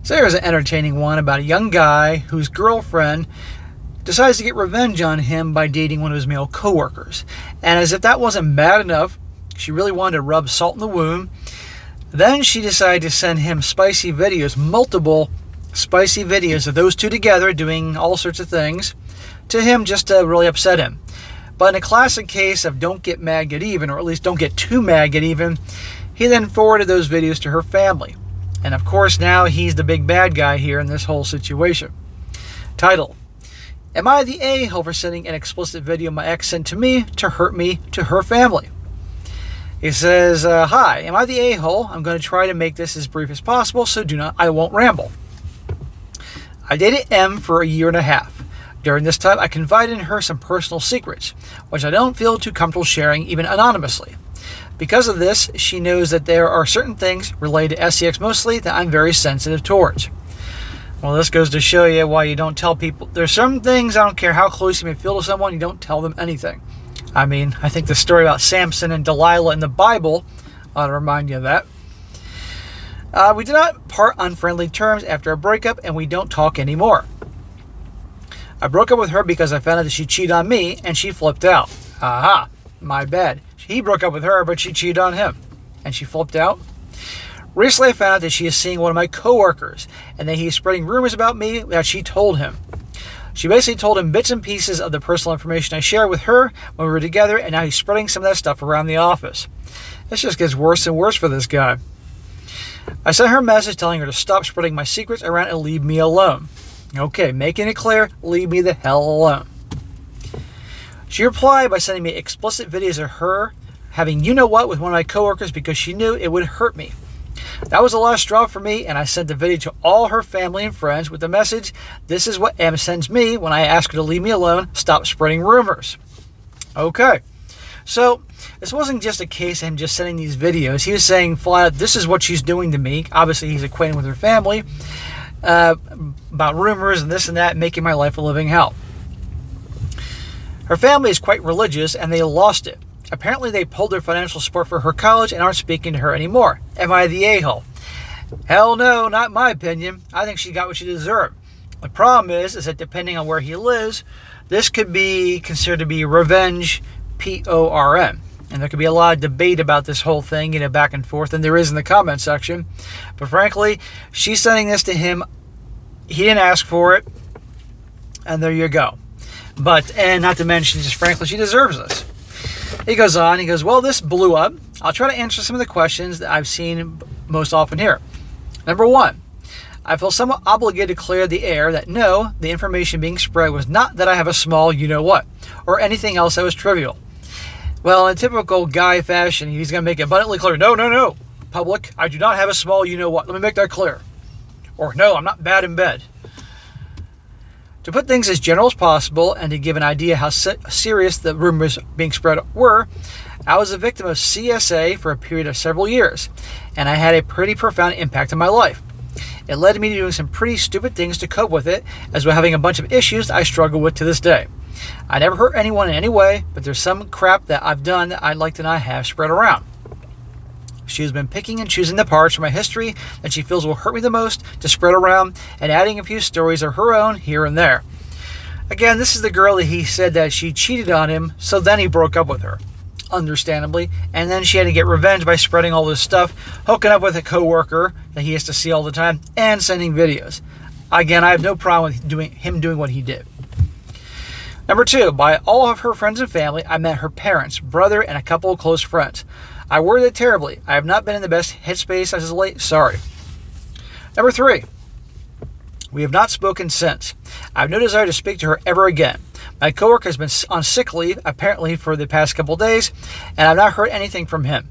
So here's an entertaining one about a young guy whose girlfriend decides to get revenge on him by dating one of his male coworkers. And as if that wasn't bad enough, she really wanted to rub salt in the wound. Then she decided to send him spicy videos, multiple spicy videos of those two together doing all sorts of things to him just to really upset him. But in a classic case of don't get mad, get even, or at least don't get too mad, get even, he then forwarded those videos to her family. And of course, now he's the big bad guy here in this whole situation. Title: Am I the a-hole for sending an explicit video my ex sent to me to hurt me to her family? He says, hi, am I the a-hole? I'm going to try to make this as brief as possible, so I won't ramble. I dated M for a year and a half. During this time, I confided in her some personal secrets, which I don't feel too comfortable sharing, even anonymously. Because of this, she knows that there are certain things related to SCX mostly that I'm very sensitive towards. Well, this goes to show you why you don't tell people. There's some things, I don't care how close you may feel to someone, you don't tell them anything. I mean, I think the story about Samson and Delilah in the Bible ought to remind you of that. We did not part on friendly terms after a breakup, and we don't talk anymore. I broke up with her because I found out that she cheated on me, and she flipped out. Aha, my bad. He broke up with her, but she cheated on him, and she flipped out. Recently, I found out that she is seeing one of my coworkers, and that he is spreading rumors about me that she told him. She basically told him bits and pieces of the personal information I shared with her when we were together, and now he's spreading some of that stuff around the office. This just gets worse and worse for this guy. I sent her a message telling her to stop spreading my secrets around and leave me alone. Okay, making it clear, leave me the hell alone. She replied by sending me explicit videos of her having you-know-what with one of my coworkers because she knew it would hurt me. That was the last straw for me, and I sent the video to all her family and friends with the message, this is what M sends me when I ask her to leave me alone, stop spreading rumors. Okay, so this wasn't just a case of him just sending these videos. He was saying flat out, this is what she's doing to me. Obviously, he's acquainted with her family about rumors and this and that, making my life a living hell. Her family is quite religious, and they lost it. Apparently, they pulled their financial support for her college and aren't speaking to her anymore. Am I the a-hole? Hell no, not in my opinion. I think she got what she deserved. The problem is that depending on where he lives, this could be considered to be revenge, P-O-R-N. And there could be a lot of debate about this whole thing, back and forth, and there is in the comment section. But frankly, she's sending this to him. He didn't ask for it, and there you go. And not to mention, just frankly, she deserves this. He goes on, he goes, well, this blew up. I'll try to answer some of the questions that I've seen most often here. Number one, I feel somewhat obligated to clear the air that no, the information being spread was not that I have a small you-know-what, or anything else that was trivial. Well, in typical guy fashion, he's going to make it abundantly clear, no, public, I do not have a small you-know-what. Let me make that clear. Or, no, I'm not bad in bed. To put things as general as possible and to give an idea how serious the rumors being spread were, I was a victim of CSA for a period of several years, and I had a pretty profound impact on my life. It led to me doing some pretty stupid things to cope with it, as well having a bunch of issues that I struggle with to this day. I never hurt anyone in any way, but there's some crap that I've done that I'd like to not have spread around. She has been picking and choosing the parts from my history that she feels will hurt me the most to spread around and adding a few stories of her own here and there. Again, this is the girl that he said that she cheated on him, so then he broke up with her, understandably, and then she had to get revenge by spreading all this stuff, hooking up with a coworker that he has to see all the time, and sending videos. Again, I have no problem with him doing what he did. Number two, by all of her friends and family, I met her parents, brother, and a couple of close friends. I worded it terribly. I have not been in the best headspace as of late. Sorry. Number three, we have not spoken since. I have no desire to speak to her ever again. My coworker has been on sick leave, apparently for the past couple days, and I've not heard anything from him.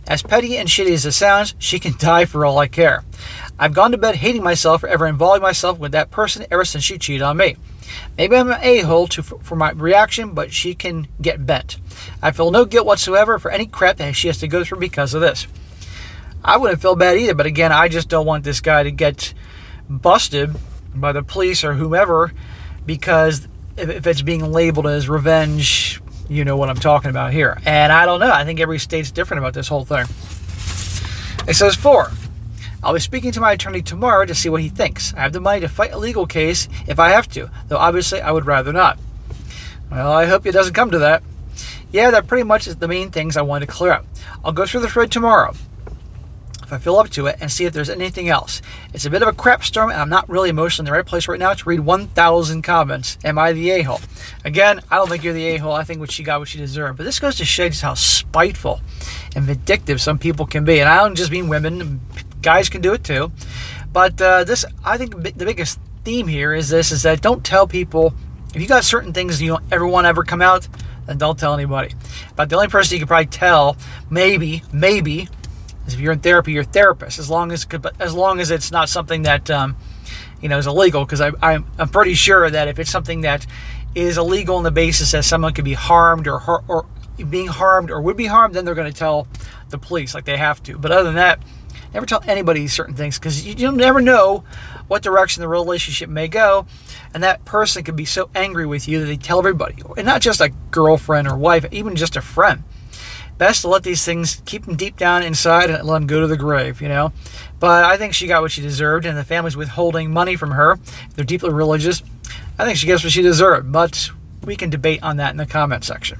As petty and shitty as it sounds, she can die for all I care. I've gone to bed hating myself for ever involving myself with that person ever since she cheated on me. Maybe I'm an a-hole for my reaction, but she can get bent. I feel no guilt whatsoever for any crap that she has to go through because of this. I wouldn't feel bad either, but again, I just don't want this guy to get busted by the police or whomever, because if it's being labeled as revenge, you know what I'm talking about here. And I don't know. I think every state's different about this whole thing. It says 4. I'll be speaking to my attorney tomorrow to see what he thinks. I have the money to fight a legal case if I have to, though obviously I would rather not. Well, I hope it doesn't come to that. Yeah, that pretty much is the main things I wanted to clear up. I'll go through the thread tomorrow, if I feel up to it, and see if there's anything else. It's a bit of a crap storm, and I'm not really emotionally in the right place right now to read 1,000 comments. Am I the a-hole? Again, I don't think you're the a-hole. I think she got what she deserved. But this goes to show just how spiteful and vindictive some people can be. And I don't just mean women. Guys can do it too. But this, I think the biggest theme here is that don't tell people, if you got certain things you don't ever want to ever come out, then don't tell anybody. But the only person you can probably tell, maybe, is if you're in therapy, your therapist, as long as it's not something that is illegal. Because I'm pretty sure that if it's something that is illegal on the basis that someone could be harmed or being harmed or would be harmed, then they're going to tell the police, like they have to. But other than that, never tell anybody certain things, because you never know what direction the relationship may go, and that person could be so angry with you that they tell everybody, and not just a girlfriend or wife, even just a friend. Best to let these things, keep them deep down inside and let them go to the grave, But I think she got what she deserved, and the family's withholding money from her. They're deeply religious. I think she gets what she deserved, but we can debate on that in the comment section.